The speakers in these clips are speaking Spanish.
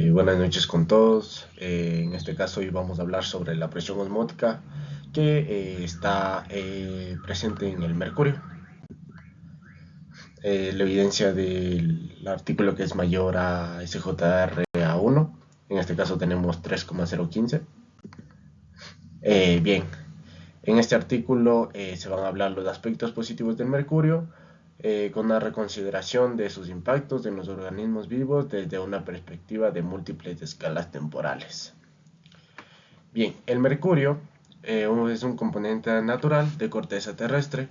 Buenas noches con todos. En este caso hoy vamos a hablar sobre la presión osmótica que está presente en el mercurio. La evidencia del artículo que es mayor a SJR a 1. En este caso tenemos 3,015. Bien, en este artículo se van a hablar los aspectos positivos del mercurio con una reconsideración de sus impactos en los organismos vivos desde una perspectiva de múltiples escalas temporales. Bien, el mercurio es un componente natural de corteza terrestre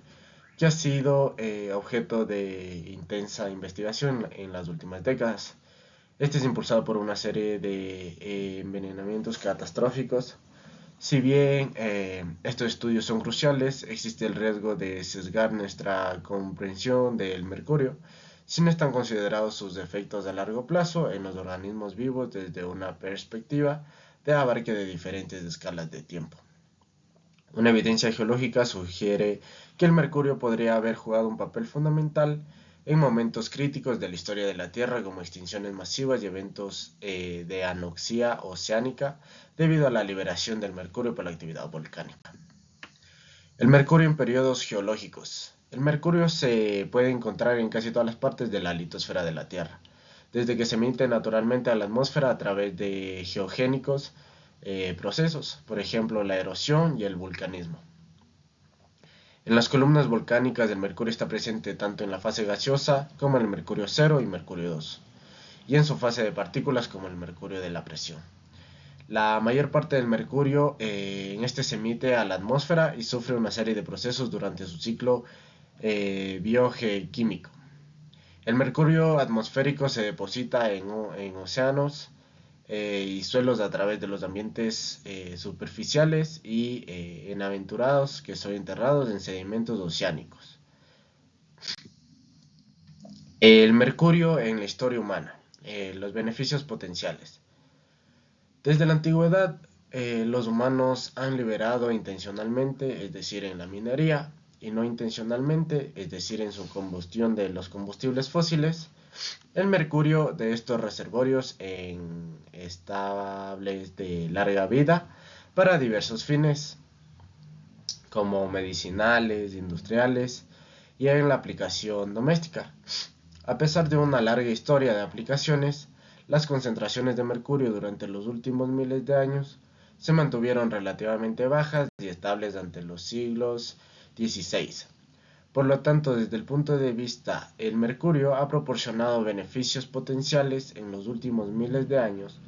que ha sido objeto de intensa investigación en las últimas décadas. Este es impulsado por una serie de envenenamientos catastróficos. Si bien estos estudios son cruciales, existe el riesgo de sesgar nuestra comprensión del mercurio si no están considerados sus efectos a largo plazo en los organismos vivos desde una perspectiva de abarque de diferentes escalas de tiempo. Una evidencia geológica sugiere que el mercurio podría haber jugado un papel fundamental en momentos críticos de la historia de la Tierra, como extinciones masivas y eventos de anoxia oceánica debido a la liberación del mercurio por la actividad volcánica. El mercurio en periodos geológicos. El mercurio se puede encontrar en casi todas las partes de la litosfera de la Tierra, desde que se emite naturalmente a la atmósfera a través de geogénicos procesos, por ejemplo la erosión y el vulcanismo. En las columnas volcánicas el mercurio está presente tanto en la fase gaseosa como en el mercurio 0 y mercurio 2, y en su fase de partículas como el mercurio de la presión. La mayor parte del mercurio en este se emite a la atmósfera y sufre una serie de procesos durante su ciclo biogeoquímico. El mercurio atmosférico se deposita en océanos y suelos a través de los ambientes superficiales y en aventurados que son enterrados en sedimentos oceánicos. El mercurio en la historia humana. Los beneficios potenciales. Desde la antigüedad, los humanos han liberado intencionalmente, es decir, en la minería, y no intencionalmente, es decir, en su combustión de los combustibles fósiles, el mercurio de estos reservorios en estables de larga vida para diversos fines, como medicinales, industriales y en la aplicación doméstica. A pesar de una larga historia de aplicaciones, las concentraciones de mercurio durante los últimos miles de años se mantuvieron relativamente bajas y estables durante los siglos XVI. Por lo tanto, desde el punto de vista, el mercurio ha proporcionado beneficios potenciales en los últimos miles de años,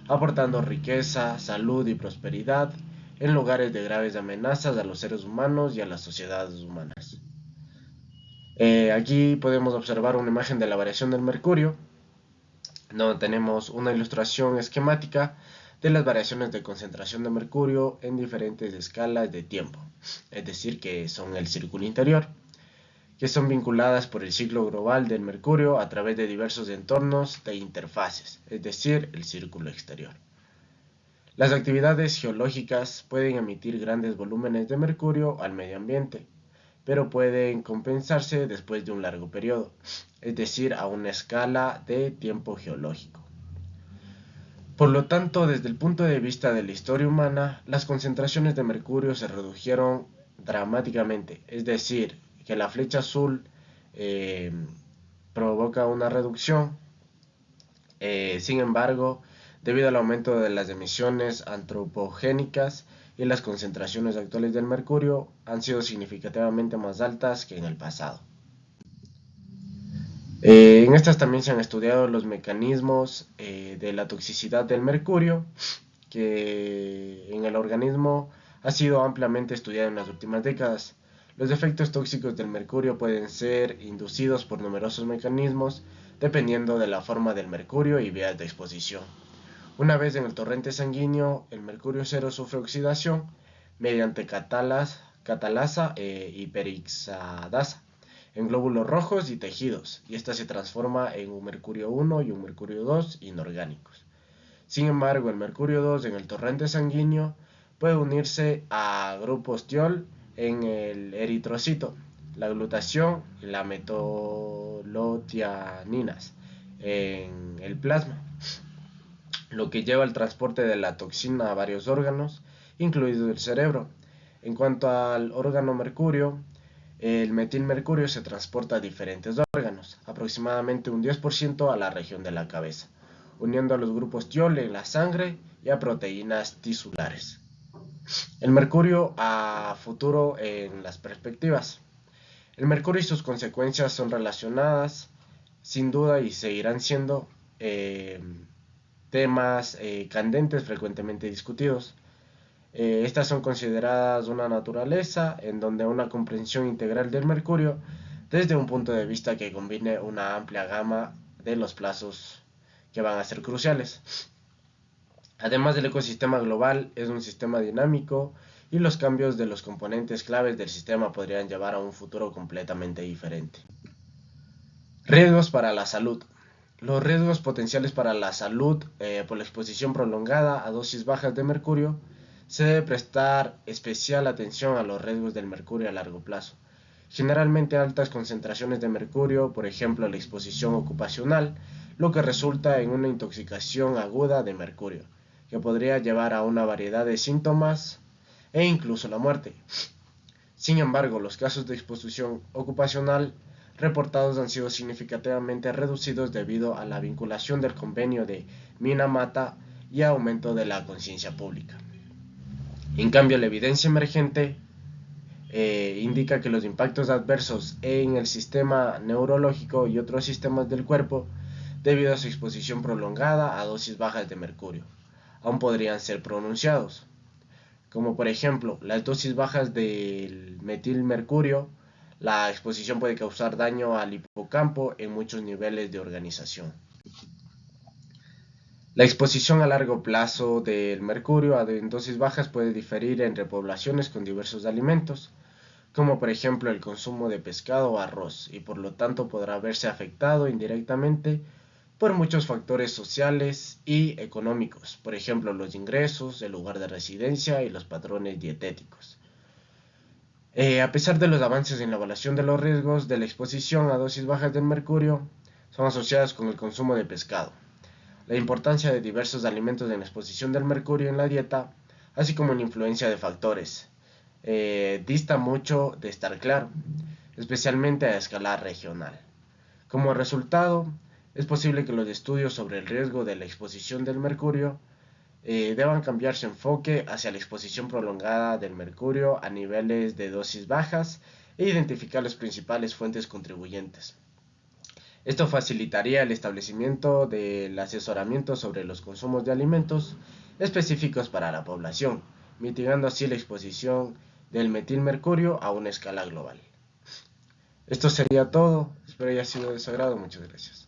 aportando riqueza, salud y prosperidad en lugares de graves amenazas a los seres humanos y a las sociedades humanas. Aquí podemos observar una imagen de la variación del mercurio, donde tenemos una ilustración esquemática de las variaciones de concentración de mercurio en diferentes escalas de tiempo, es decir, que son el círculo interior, que son vinculadas por el ciclo global del mercurio a través de diversos entornos de interfaces, es decir, el círculo exterior. Las actividades geológicas pueden emitir grandes volúmenes de mercurio al medio ambiente, pero pueden compensarse después de un largo periodo, es decir, a una escala de tiempo geológico. Por lo tanto, desde el punto de vista de la historia humana, las concentraciones de mercurio se redujeron dramáticamente, es decir, que la flecha azul provoca una reducción. Sin embargo, debido al aumento de las emisiones antropogénicas y las concentraciones actuales del mercurio han sido significativamente más altas que en el pasado. En estas también se han estudiado los mecanismos de la toxicidad del mercurio, que en el organismo ha sido ampliamente estudiado en las últimas décadas. Los efectos tóxicos del mercurio pueden ser inducidos por numerosos mecanismos, dependiendo de la forma del mercurio y vías de exposición. Una vez en el torrente sanguíneo, el mercurio 0 sufre oxidación mediante catalasa y perixadasa en glóbulos rojos y tejidos, y esta se transforma en un mercurio 1 y un mercurio 2 inorgánicos. Sin embargo, el mercurio 2 en el torrente sanguíneo puede unirse a grupos tiol en el eritrocito, la glutación y la metolotianinas en el plasma. lo que lleva al transporte de la toxina a varios órganos, incluido el cerebro. En cuanto al órgano mercurio, el metilmercurio se transporta a diferentes órganos, aproximadamente un 10% a la región de la cabeza, uniendo a los grupos tiol en la sangre y a proteínas tisulares. El mercurio a futuro en las perspectivas. El mercurio y sus consecuencias son relacionadas, sin duda, y seguirán siendo temas candentes frecuentemente discutidos. Estas son consideradas una naturaleza en donde una comprensión integral del mercurio desde un punto de vista que combine una amplia gama de los plazos que van a ser cruciales. Además del ecosistema global, es un sistema dinámico y los cambios de los componentes claves del sistema podrían llevar a un futuro completamente diferente. Riesgos para la salud. Los riesgos potenciales para la salud por la exposición prolongada a dosis bajas de mercurio. Se debe prestar especial atención a los riesgos del mercurio a largo plazo. Generalmente altas concentraciones de mercurio, por ejemplo la exposición ocupacional, lo que resulta en una intoxicación aguda de mercurio, que podría llevar a una variedad de síntomas e incluso la muerte. Sin embargo, los casos de exposición ocupacional reportados han sido significativamente reducidos debido a la vinculación del convenio de Minamata y aumento de la conciencia pública. En cambio, la evidencia emergente indica que los impactos adversos en el sistema neurológico y otros sistemas del cuerpo, debido a su exposición prolongada a dosis bajas de mercurio, aún podrían ser pronunciados, como por ejemplo las dosis bajas del metilmercurio. La exposición puede causar daño al hipocampo en muchos niveles de organización. La exposición a largo plazo del mercurio en dosis bajas puede diferir entre poblaciones con diversos alimentos, como por ejemplo el consumo de pescado o arroz, y por lo tanto podrá verse afectado indirectamente por muchos factores sociales y económicos, por ejemplo los ingresos, el lugar de residencia y los patrones dietéticos. A pesar de los avances en la evaluación de los riesgos de la exposición a dosis bajas del mercurio, son asociadas con el consumo de pescado. La importancia de diversos alimentos en la exposición del mercurio en la dieta, así como la influencia de factores, dista mucho de estar claro, especialmente a escala regional. Como resultado, es posible que los estudios sobre el riesgo de la exposición del mercurio deban cambiar su enfoque hacia la exposición prolongada del mercurio a niveles de dosis bajas e identificar las principales fuentes contribuyentes. Esto facilitaría el establecimiento del asesoramiento sobre los consumos de alimentos específicos para la población, mitigando así la exposición del metilmercurio a una escala global. Esto sería todo, espero haya sido de su agrado, muchas gracias.